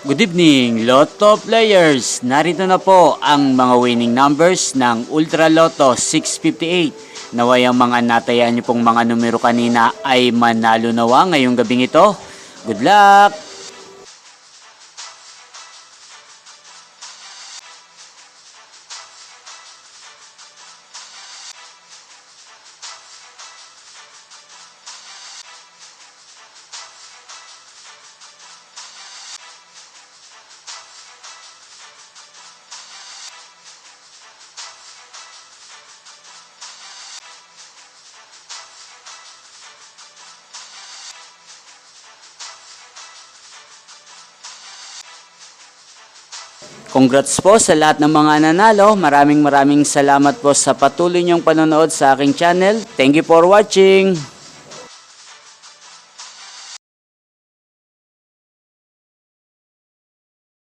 Good evening, Lotto players! Narito na po ang mga winning numbers ng Ultra Lotto 658. Naway ang mga natayaan niyo pong mga numero kanina ay manalo nawa ngayong gabing ito. Good luck! Congrats po sa lahat ng mga nanalo. Maraming salamat po sa patuloy niyong panonood sa aking channel. Thank you for watching.